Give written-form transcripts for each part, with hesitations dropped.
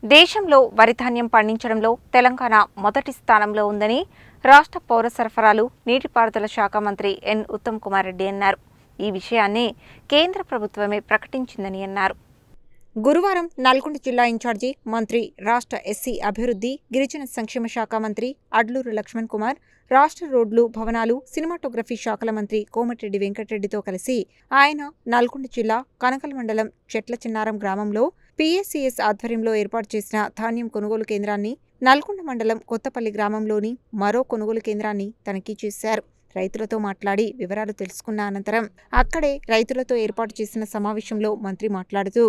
దేశంలో వరి ధాన్యం పండించడంలో తెలంగాణ మొదటి స్థానంలో ఉందని రాష్ట్ర పౌర సరఫరాలు నీటిపారుదల శాఖ మంత్రి ఎన్ ఉత్తమ్ కుమార్ రెడ్డి అన్నారు. ఈ విషయాన్ని కేంద్ర ప్రభుత్వమే ప్రకటించిందని అన్నారు. గురువారం నల్గొండ జిల్లా ఇన్ఛార్జి మంత్రి, రాష్ట్ర ఎస్సీ అభివృద్ధి, గిరిజన సంక్షేమ శాఖ మంత్రి అడ్లూరు లక్ష్మణ్ కుమార్, రాష్ట్ర రోడ్లు, భవనాలు, సినిమాటోగ్రఫీ శాఖల మంత్రి కోమటిరెడ్డి వెంకటరెడ్డితో కలిసి ఆయన నల్గొండ జిల్లా కనకల్ మండలం చెట్ల చిన్నారం గ్రామంలో పీఎస్సీఎస్ ఆధ్వర్యంలో ఏర్పాటు చేసిన ధాన్యం కొనుగోలు కేంద్రాన్ని, నల్గొండ మండలం కొత్తపల్లి గ్రామంలోని మరో కొనుగోలు కేంద్రాన్ని తనిఖీ చేశారు. రైతులతో మాట్లాడి వివరాలు తెలుసుకున్న అనంతరం అక్కడే రైతులతో ఏర్పాటు చేసిన సమావేశంలో మంత్రి మాట్లాడుతూ,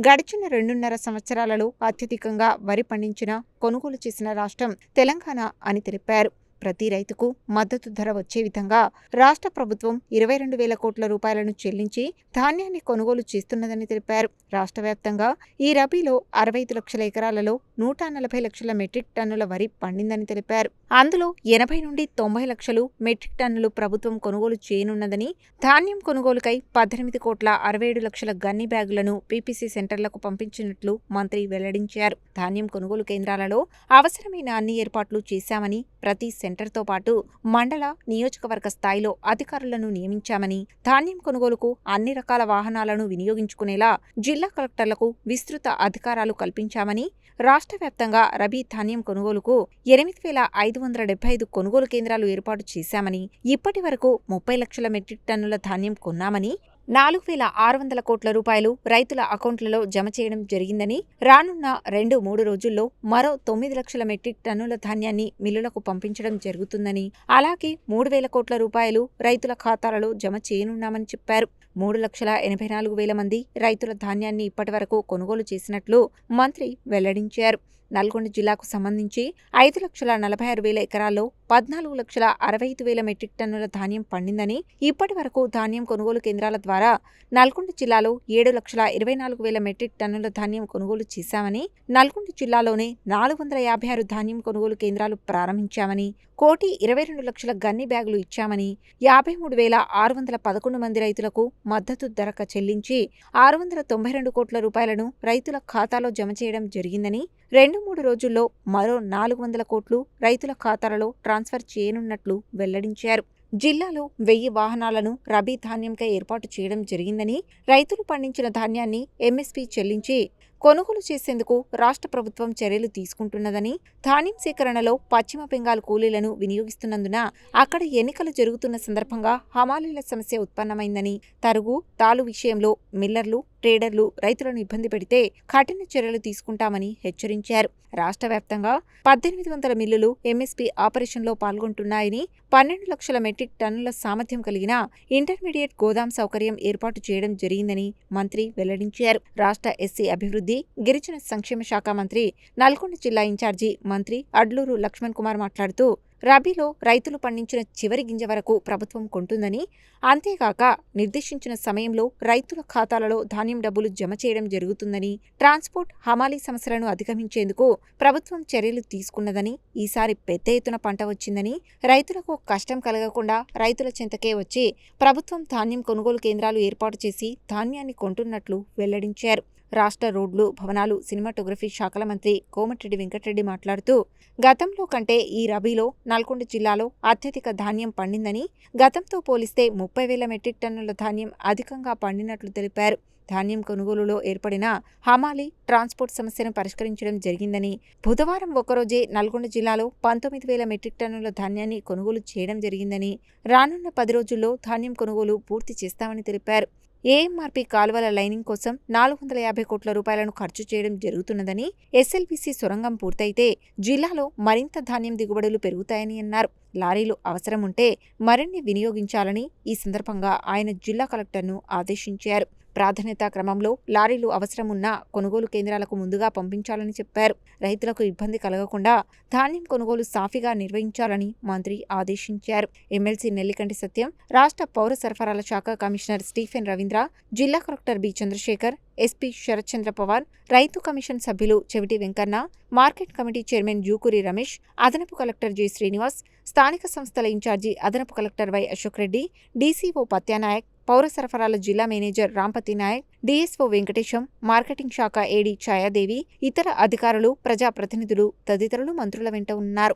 గడిచిన 2.5 సంవత్సరాలలో అత్యధికంగా వరి పండించిన, కొనుగోలు చేసిన రాష్ట్రం తెలంగాణ అని తెలిపారు. ప్రతి రైతుకు మద్దతు ధర వచ్చే విధంగా రాష్ట్ర ప్రభుత్వం 22,000 కోట్ల రూపాయలను చెల్లించి ధాన్యాన్ని కొనుగోలు చేస్తున్నదని తెలిపారు. రాష్ట్ర వ్యాప్తంగా ఈ రబీలో 65 లక్షల ఎకరాలలో 140 లక్షల మెట్రిక్ టన్నుల వరి పండిందని తెలిపారు. అందులో 80 నుండి 90 లక్షలు మెట్రిక్ టన్నులు ప్రభుత్వం కొనుగోలు చేయనున్నదని, ధాన్యం కొనుగోలుకై 18 కోట్ల 67 లక్షల గన్ని బ్యాగులను పీపీసీ సెంటర్లకు పంపించినట్లు మంత్రి వెల్లడించారు. ధాన్యం కొనుగోలు కేంద్రాలలో అవసరమైన అన్ని ఏర్పాట్లు చేశామని, ప్రతి సెంటర్తో పాటు మండల, నియోజకవర్గ స్థాయిలో అధికారులను నియమించామని, ధాన్యం కొనుగోలుకు అన్ని రకాల వాహనాలను వినియోగించుకునేలా జిల్లా కలెక్టర్లకు విస్తృత అధికారాలు కల్పించామని, రాష్ట్ర వ్యాప్తంగా రబీ ధాన్యం కొనుగోలుకు 8,575 కొనుగోలు కేంద్రాలు ఏర్పాటు చేశామని, ఇప్పటి వరకు 30 లక్షల మెట్రిక్ టన్నుల ధాన్యం కొన్నామని, 4,600 కోట్ల రూపాయలు రైతుల అకౌంట్లలో జమ చేయడం జరిగిందని, రానున్న 2-3 రోజుల్లో మరో 9 లక్షల మెట్రిక్ టన్నుల ధాన్యాన్ని మిల్లులకు పంపించడం జరుగుతుందని, అలాగే 3,000 కోట్ల రూపాయలు రైతుల ఖాతాలలో జమ చేయనున్నామని చెప్పారు. 3,84,000 మంది రైతుల ధాన్యాన్ని ఇప్పటివరకు కొనుగోలు చేసినట్లు మంత్రి వెల్లడించారు. నల్గొండ జిల్లాకు సంబంధించి 5,46,000 ఎకరాల్లో 14,65,000 మెట్రిక్ టన్నుల ధాన్యం పండిందని, ఇప్పటి వరకు ధాన్యం కొనుగోలు కేంద్రాల ద్వారా నల్గొండ జిల్లాలో 7,24,000 మెట్రిక్ టన్నుల ధాన్యం కొనుగోలు చేశామని, నల్గొండ జిల్లాలోనే 456 ధాన్యం కొనుగోలు కేంద్రాలు ప్రారంభించామని, 1,22,00,000 గన్ని బ్యాగులు ఇచ్చామని, 53,611 మంది రైతులకు మద్దతు ధర చెల్లించి 692 కోట్ల రూపాయలను రైతుల ఖాతాలో జమ చేయడం జరిగిందని, 2-3 రోజుల్లో మరో 400 కోట్లు రైతుల ఖాతాలలో ట్రాన్స్ఫర్ చేయనున్నట్లు వెల్లడించారు. జిల్లాలో 1000 వాహనాలను రబీ ధాన్యంకై ఏర్పాటు చేయడం జరిగిందని, రైతులు పండించిన ధాన్యాన్ని ఎంఎస్పీ చెల్లించి కొనుగోలు చేసేందుకు రాష్ట్ర ప్రభుత్వం చర్యలు తీసుకుంటున్నదని, ధాన్యం సేకరణలో పశ్చిమ బెంగాల్ కూలీలను వినియోగిస్తున్నందున అక్కడ ఎన్నికలు జరుగుతున్న సందర్భంగా హమాలీల సమస్య ఉత్పన్నమైందని, తరుగు, తాలు విషయంలో మిల్లర్లు, ట్రేడర్లు రైతులను ఇబ్బంది పెడితే కఠిన చర్యలు తీసుకుంటామని హెచ్చరించారు. రాష్ట్ర వ్యాప్తంగా 1,800 మిల్లులు ఎంఎస్పీ ఆపరేషన్లో పాల్గొంటున్నాయని, 12 లక్షల మెట్రిక్ టన్నుల సామర్థ్యం కలిగిన ఇంటర్మీడియట్ గోదాం సౌకర్యం ఏర్పాటు చేయడం జరిగిందని మంత్రి వెల్లడించారు. రాష్ట్ర ఎస్సీ అభివృద్ధి, గిరిజన సంక్షేమ శాఖ మంత్రి, నల్గొండ జిల్లా ఇన్ఛార్జి మంత్రి అడ్లూరు లక్ష్మణ్ కుమార్ మాట్లాడుతూ, రబీలో రైతులు పండించిన చివరి గింజ వరకు ప్రభుత్వం కొంటుందని, అంతేకాక నిర్దేశించిన సమయంలో రైతుల ఖాతాలలో ధాన్యం డబ్బులు జమ చేయడం జరుగుతుందని, ట్రాన్స్పోర్ట్, హమాలీ సమస్యలను అధిగమించేందుకు ప్రభుత్వం చర్యలు తీసుకున్నదని, ఈసారి పెద్ద ఎత్తున పంట వచ్చిందని, రైతులకు కష్టం కలగకుండా రైతుల చెంతకే వచ్చి ప్రభుత్వం ధాన్యం కొనుగోలు కేంద్రాలు ఏర్పాటు చేసి ధాన్యాన్ని కొంటున్నట్లు వెల్లడించారు. రాష్ట్ర రోడ్లు, భవనాలు, సినిమాటోగ్రఫీ శాఖల మంత్రి కోమటిరెడ్డి వెంకటరెడ్డి మాట్లాడుతూ, గతంలో కంటే ఈ రబీలో నల్గొండ జిల్లాలో అత్యధిక ధాన్యం పండిందని, గతంతో పోలిస్తే 30,000 మెట్రిక్ టన్నుల ధాన్యం అధికంగా పండినట్లు తెలిపారు. ధాన్యం కొనుగోలులో ఏర్పడిన హమాలీ, ట్రాన్స్పోర్ట్ సమస్యను పరిష్కరించడం జరిగిందని, బుధవారం ఒక్కరోజే నల్గొండ జిల్లాలో 19,000 మెట్రిక్ టన్నుల ధాన్యాన్ని కొనుగోలు చేయడం జరిగిందని, రానున్న 10 రోజుల్లో ధాన్యం కొనుగోలు పూర్తి చేస్తామని తెలిపారు. ఏఎంఆర్పీ కాలువల లైనింగ్ కోసం 450 కోట్ల రూపాయలను ఖర్చు చేయడం జరుగుతున్నదని, ఎస్ఎల్బీసీ సొరంగం పూర్తయితే జిల్లాలో మరింత ధాన్యం దిగుబడులు పెరుగుతాయని అన్నారు. లారీలు అవసరం ఉంటే మరిన్ని వినియోగించాలని ఈ సందర్భంగా ఆయన జిల్లా కలెక్టర్ను ఆదేశించారు. ప్రాధాన్యతా క్రమంలో లారీలు అవసరం ఉన్న కొనుగోలు కేంద్రాలకు ముందుగా పంపించాలని చెప్పారు. రైతులకు ఇబ్బంది కలగకుండా ధాన్యం కొనుగోలు సాఫీగా నిర్వహించాలని మంత్రి ఆదేశించారు. ఎమ్మెల్సీ నెల్లికంటి సత్యం, రాష్ట్ర పౌర సరఫరాల శాఖ కమిషనర్ స్టీఫెన్ రవీంద్ర, జిల్లా collector B Chandrashekar, SP Sharatchandra Pawar, రైతు కమిషన్ సభ్యులు Cheviti Venkanna, market committee chairman Jukuri Ramesh, అదనపు కలెక్టర్ జె శ్రీనివాస్, స్థానిక సంస్థల ఇన్ఛార్జి అదనపు collector Y Ashok Reddy, DCO Patyanayak, పౌర సరఫరాల జిల్లా manager Rampati Naik, DSO Venkatesham, marketing శాఖ ఏడీ ఛాయాదేవి, ఇతర అధికారులు, ప్రజాప్రతినిధులు తదితరులు మంత్రుల వెంట ఉన్నారు.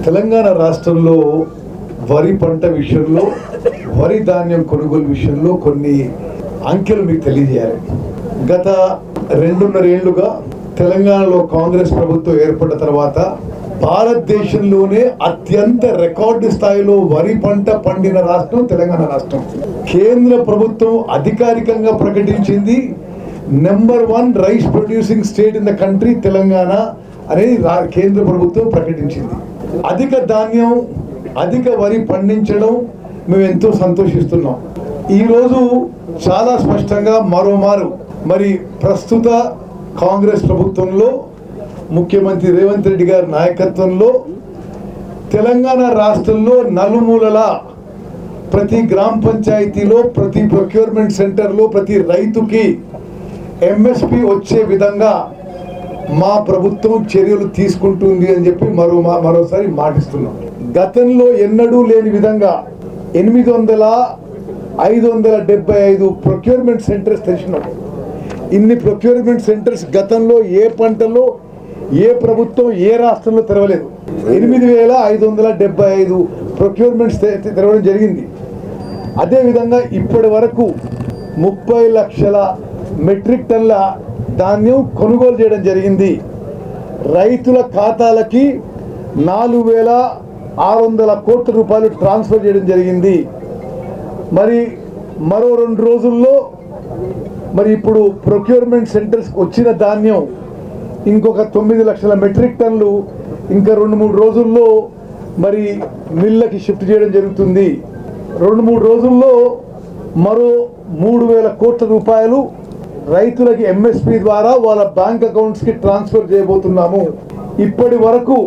తెలంగాణ రాష్ట్రంలో వరి పంట విషయంలో, వరి ధాన్యం కొనుగోలు విషయంలో కొన్ని అంకెలు మీకు తెలియజేయాలి. గత 2.5 ఏళ్లుగా తెలంగాణలో కాంగ్రెస్ ప్రభుత్వం ఏర్పడిన తర్వాత భారతదేశంలోనే అత్యంత రికార్డు స్థాయిలో వరి పంట పండిన రాష్ట్రం తెలంగాణ రాష్ట్రం. కేంద్ర ప్రభుత్వం అధికారికంగా ప్రకటించింది number 1 rice producing state in the country Telangana అనేది కేంద్ర ప్రభుత్వం ప్రకటించింది. అధిక ధాన్యం, అధిక వరి పండించడం మేము ఎంతో సంతోషిస్తున్నాం. ఈరోజు చాలా స్పష్టంగా మరోమారు మరి ప్రస్తుత కాంగ్రెస్ ప్రభుత్వంలో ముఖ్యమంత్రి రేవంత్ రెడ్డి గారి నాయకత్వంలో తెలంగాణ రాష్ట్రంలో నలుమూలల ప్రతి గ్రామ పంచాయతీలో, ప్రతి ప్రొక్యూర్మెంట్ సెంటర్లో ప్రతి రైతుకి ఎంఎస్పి వచ్చే విధంగా మా ప్రభుత్వం చర్యలు తీసుకుంటుంది అని చెప్పి మరోసారి మాటిస్తున్నాం. గతంలో ఎన్నడూ లేని విధంగా 575 ప్రొక్యూర్మెంట్ సెంటర్స్ తెచ్చినాం. ఇన్ని ప్రొక్యూర్మెంట్ సెంటర్స్ గతంలో ఏ పంటలో ఏ ప్రభుత్వం ఏ రాష్ట్రంలో తెరవలేదు. 8575 ప్రొక్యూర్మెంట్స్ తెరవడం జరిగింది. అదేవిధంగా ఇప్పటి వరకు 30 లక్షల మెట్రిక్ టన్ల ధాన్యం కొనుగోలు చేయడం జరిగింది. రైతుల ఖాతాలకి 4,600 కోట్ల రూపాయలు ట్రాన్స్ఫర్ చేయడం జరిగింది. మరి మరో 2 రోజుల్లో మరి ఇప్పుడు ప్రొక్యూర్మెంట్ సెంటర్స్ వచ్చిన ధాన్యం ఇంకొక 9 లక్షల మెట్రిక్ టన్లు ఇంకా 2-3 రోజుల్లో మరి మిల్లకి షిఫ్ట్ చేయడం జరుగుతుంది. 2-3 రోజుల్లో మరో 3,000 కోట్ల రూపాయలు రైతులకి ఎంఎస్పి ద్వారా వాళ్ళ బ్యాంక్ అకౌంట్స్కి ట్రాన్స్ఫర్ చేయబోతున్నాము. ఇప్పటి వరకు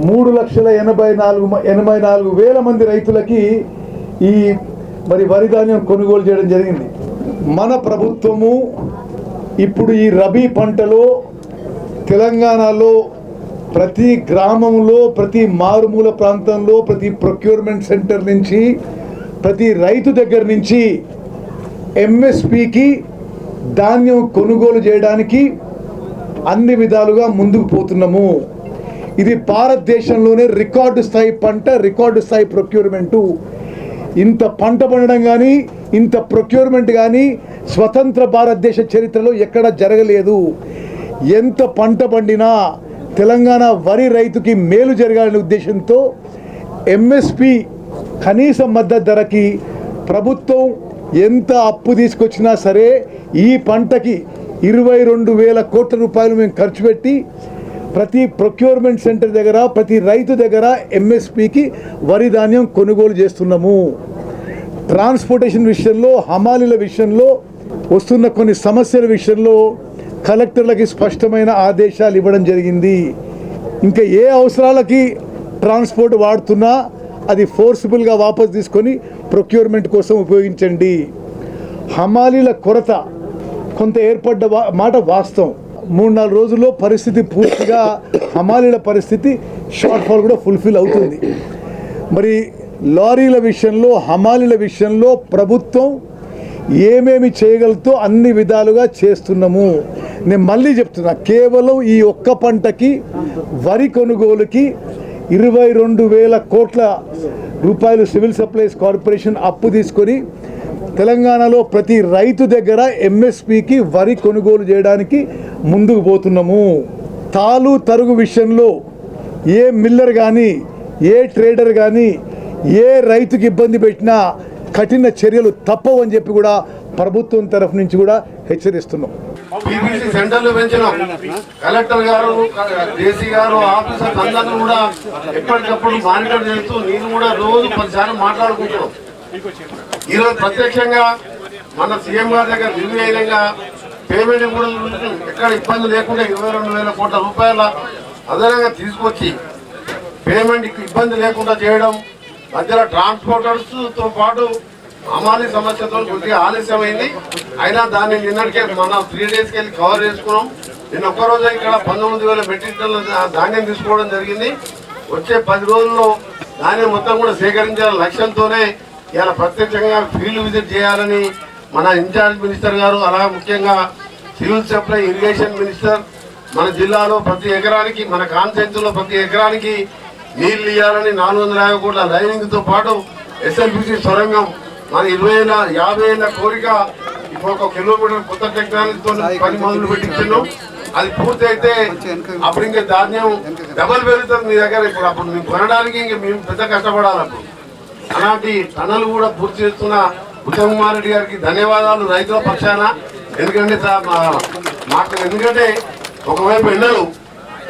3,84,000 మంది రైతులకి ఈ మరి వరి ధాన్యం కొనుగోలు చేయడం జరిగింది. మన ప్రభుత్వము ఇప్పుడు ఈ రబీ పంటలో తెలంగాణలో ప్రతి గ్రామంలో, ప్రతి మారుమూల ప్రాంతంలో, ప్రతి ప్రొక్యూర్మెంట్ సెంటర్ నుంచి, ప్రతి రైతు దగ్గర నుంచి ఎంఎస్పికి ధాన్యం కొనుగోలు చేయడానికి అన్ని విధాలుగా ముందుకు పోతున్నాము. ఇది భారతదేశంలోనే రికార్డు స్థాయి పంట, రికార్డు స్థాయి ప్రొక్యూర్మెంటు. ఇంత పంట పండడం కానీ, ఇంత ప్రొక్యూర్మెంట్ కానీ స్వతంత్ర భారతదేశ చరిత్రలో ఎక్కడ జరగలేదు. ఎంత పంట పండినా తెలంగాణ వరి రైతుకి మేలు జరగాలనే ఉద్దేశంతో ఎంఎస్పి కనీస మద్దతు ధరకి ప్రభుత్వం ఎంత అప్పు తీసుకొచ్చినా సరే ఈ పంటకి 22,000 కోట్ల రూపాయలు మేము ఖర్చు పెట్టి ప్రతి ప్రొక్యూర్మెంట్ సెంటర్ దగ్గర, ప్రతి రైతు దగ్గర ఎంఎస్పికి వరి ధాన్యం కొనుగోలు చేస్తున్నాము. ట్రాన్స్పోర్టేషన్ విషయంలో, హమాలీల విషయంలో వస్తున్న కొన్ని సమస్యల విషయంలో కలెక్టర్లకి స్పష్టమైన ఆదేశాలు ఇవ్వడం జరిగింది. ఇంకా ఏ అవసరాలకి ట్రాన్స్పోర్ట్ వాడుతున్నా అది ఫోర్సిబుల్గా వాపస్ తీసుకొని ప్రొక్యూర్మెంట్ కోసం ఉపయోగించండి. హమాలీల కొరత కొంత ఏర్పడ్డ మాట వాస్తవం. 3-4 రోజుల్లో పరిస్థితి పూర్తిగా హమాలీల పరిస్థితి షార్ట్ ఫాల్ కూడా ఫుల్ఫిల్ అవుతుంది. మరి లారీల విషయంలో, హమాలీల విషయంలో ప్రభుత్వం ఏమేమి చేయగలుగుతో అన్ని విధాలుగా చేస్తున్నాము. నేను మళ్ళీ చెప్తున్నా, కేవలం ఈ ఒక్క పంటకి వరి కొనుగోలుకి 22,000 కోట్ల రూపాయలు సివిల్ సప్లైస్ కార్పొరేషన్ అప్పు తీసుకొని తెలంగాణలో ప్రతి రైతు దగ్గర ఎంఎస్పికి వరి కొనుగోలు చేయడానికి ముందుకు పోతున్నాము. తాలు తరుగు విషయంలో ఏ మిల్లర్ కానీ, ఏ ట్రేడర్ కానీ, ఏ రైతుకి ఇబ్బంది పెట్టినా కఠిన చర్యలు తప్పవని చెప్పి కూడా ప్రభుత్వం తరఫు నుంచి కూడా హెచ్చరిస్తున్నాం. సెంటర్లు పెంచినాం. కలెక్టర్ గారు, జేసీ గారు, ఆఫీసర్స్ అందరూ కూడా ఎప్పటికప్పుడు మానిటర్ చేస్తూ నేను కూడా రోజు 10 సార్లు మాట్లాడుకుంటున్నాం. ఈరోజు ప్రత్యక్షంగా మన సీఎం గారి దగ్గర నిర్ణయంగా పేమెంట్ కూడా ఎక్కడ ఇబ్బంది లేకుండా 22,000 కోట్ల రూపాయల అదనంగా తీసుకొచ్చి పేమెంట్ ఇబ్బంది లేకుండా చేయడం, మధ్యలో ట్రాన్స్పోర్టర్స్తో పాటు హమాలీ సమస్యతో కొద్దిగా ఆలస్యమైంది. అయినా దాన్ని నిన్నటికే మన 3 డేస్కి వెళ్ళి కవర్ చేసుకున్నాం. నిన్న ఒక్కరోజు ఇక్కడ 19,000 మెట్రిక్ టన్నుల ధాన్యం తీసుకోవడం జరిగింది. వచ్చే 10 రోజుల్లో ధాన్యం మొత్తం కూడా సేకరించాల లక్ష్యంతోనే ఇలా ప్రత్యక్షంగా ఫీల్డ్ విజిట్ చేయాలని మన ఇన్ఛార్జ్ మినిస్టర్ గారు, అలాగే ముఖ్యంగా సివిల్ సప్లై ఇరిగేషన్ మినిస్టర్ మన జిల్లాలో ప్రతి ఎకరానికి, మన కాన్స్టిట్యూన్సీలో ప్రతి ఎకరానికి నీళ్లు ఇవ్వాలని 450 కోట్ల లైనింగ్తో పాటు ఎస్ఎల్బిసి సొరంగం మన 50 ఏళ్ళ కోరిక. ఇప్పుడు 1 కిలోమీటర్ కొత్త టెక్నాలజీతో పని మొదలు పెట్టించున్నాం. అది పూర్తి అయితే అప్పుడు ఇంకా ధాన్యం డబల్ పెరుగుతుంది మీ దగ్గర. ఇప్పుడు అప్పుడు మేము కొనడానికి ఇంకా మేము పెద్ద కష్టపడాలి. అప్పుడు అలాంటి టన్నులు కూడా పూర్తి చేస్తున్న ఉత్తమ్ కుమార్ రెడ్డి గారికి ధన్యవాదాలు రైతుల పక్షాన. ఎందుకంటే ఎందుకంటే ఒకవైపు ఎండలు,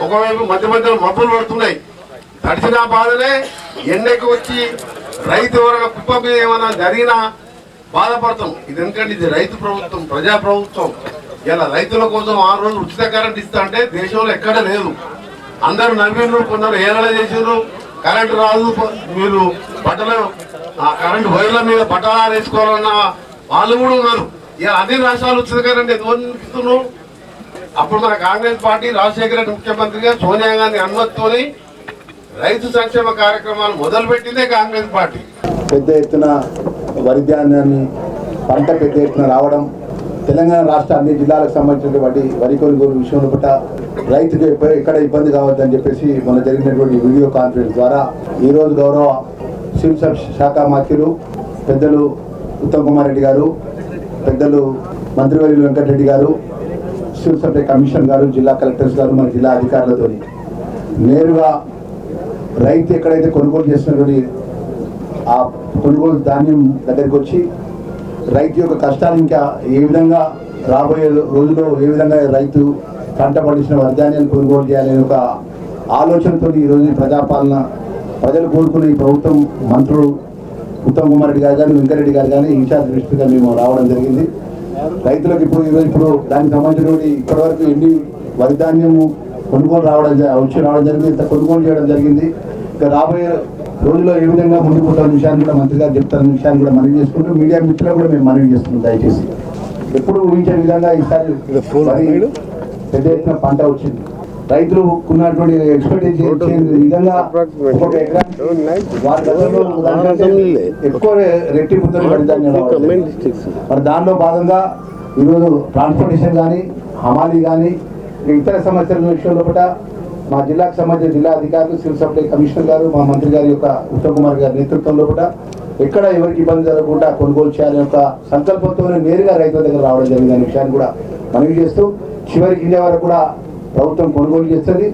ఒకవైపు మధ్య మధ్యలో మబ్బులు పడుతున్నాయి. తడిసిన బాధనే ఎండకు వచ్చి రైతు ఎవరైనా కుప్ప మీద ఏమైనా జరిగినా బాధపడతాం. ఇది ఎందుకంటే ఇది రైతు ప్రభుత్వం, ప్రజా ప్రభుత్వం. ఇలా రైతుల కోసం 6 రోజులు ఉచిత కరెంట్ ఇస్తా అంటే దేశంలో ఎక్కడ లేదు. అందరూ నవ్విండ్రు, కొందరు హేళన చేసిండ్రు. కరెంటు రాదు, మీరు బట్టలు కరెంటు వైర్ల మీద బట్టలు వేసుకోవాలన్న వాళ్ళు కూడా ఉన్నారు. ఇలా అన్ని రాష్ట్రాలు ఉచిత కరెంట్ ఎందుకు ఇస్తున్నావు? అప్పుడు మన కాంగ్రెస్ పార్టీ రాజశేఖర రెడ్డి ముఖ్యమంత్రిగా సోనియా గాంధీ అనుమతితోని రైతు సంక్షేమ కార్యక్రమాలు మొదలుపెట్టిందే కాంగ్రెస్ పార్టీ. పెద్ద ఎత్తున వరి ధాన్యాన్ని పంట పెద్ద ఎత్తున రావడం, తెలంగాణ రాష్ట్ర అన్ని జిల్లాలకు సంబంధించినటువంటి వరి కొనుగోలు విషయంలో పట్ల రైతుకు ఎక్కడ ఇబ్బంది కావద్దని చెప్పేసి మన జరిగినటువంటి వీడియో కాన్ఫరెన్స్ ద్వారా ఈరోజు గౌరవ సివిల్ శాఖ మంత్రులు పెద్దలు ఉత్తమ్ కుమార్ రెడ్డి గారు, పెద్దలు మంత్రివర్యులు వెంకటరెడ్డి గారు, సివిల్ సప్లై కమిషనర్ గారు, జిల్లా కలెక్టర్స్ గారు, మన జిల్లా అధికారులతో నేరుగా రైతు ఎక్కడైతే కొనుగోలు చేసినటువంటి ఆ కొనుగోలు ధాన్యం దగ్గరికి వచ్చి రైతు యొక్క కష్టాలు ఇంకా ఏ విధంగా రాబోయే రోజుల్లో ఏ విధంగా రైతు పంట పండించిన వర్ధాన్యాన్ని కొనుగోలు చేయాలనే ఒక ఆలోచనతో ఈరోజు ప్రజాపాలన ప్రజలు కోరుకున్న ఈ ప్రభుత్వం మంత్రులు ఉత్తమ్ కుమార్ రెడ్డి గారు కానీ, వెంకరెడ్డి గారు కానీ, ఇన్ఛార్జ్ మినిస్టర్గా మేము రావడం జరిగింది. రైతులకు ఇప్పుడు దానికి సంబంధించినటువంటి ఇప్పటివరకు ఎన్ని వర్ధాన్యము కొనుగోలు రావడం జరిగింది, ఇంత కొనుగోలు చేయడం జరిగింది. ఇక రాబోయే రోజుల్లో ఏ విధంగా ముందుకు పోతున్న విషయాన్ని కూడా మంత్రి గారు చెప్తారన్న విషయాన్ని కూడా మనవి చేసుకుంటూ మీడియా మిత్రులు కూడా మేము మనవి చేస్తున్నాం. దయచేసి ఎప్పుడు ఊహించే విధంగా ఈసారి పెద్ద ఎత్తున పంట వచ్చింది. రైతులు ఉన్నటువంటి ఎక్స్పెక్టేషన్ విధంగా ఒక్కొక్క ఎకరానికి వారి గతంలో ఎక్కువ రెట్టింపుతో మరి దానిలో భాగంగా ఈరోజు ట్రాన్స్పోర్టేషన్ కానీ, హమాలీ కానీ, ఇతర సమస్యల విషయంలో కూడా మా జిల్లాకు సంబంధించిన జిల్లా అధికారులు, సివిల్ సప్లై కమిషనర్ గారు, మా మంత్రి గారి యొక్క ఉత్తమ్ కుమార్ గారి నేతృత్వంలో కూడా ఎక్కడ ఎవరికి ఇబ్బంది జరగకుండా కొనుగోలు చేయాలని యొక్క సంకల్పంతోనే నేరుగా రైతుల దగ్గర రావడం జరిగిందనే విషయాన్ని కూడా మనవి చేస్తూ చివరికి ఇండియా వరకు కూడా ప్రభుత్వం కొనుగోలు చేస్తుంది.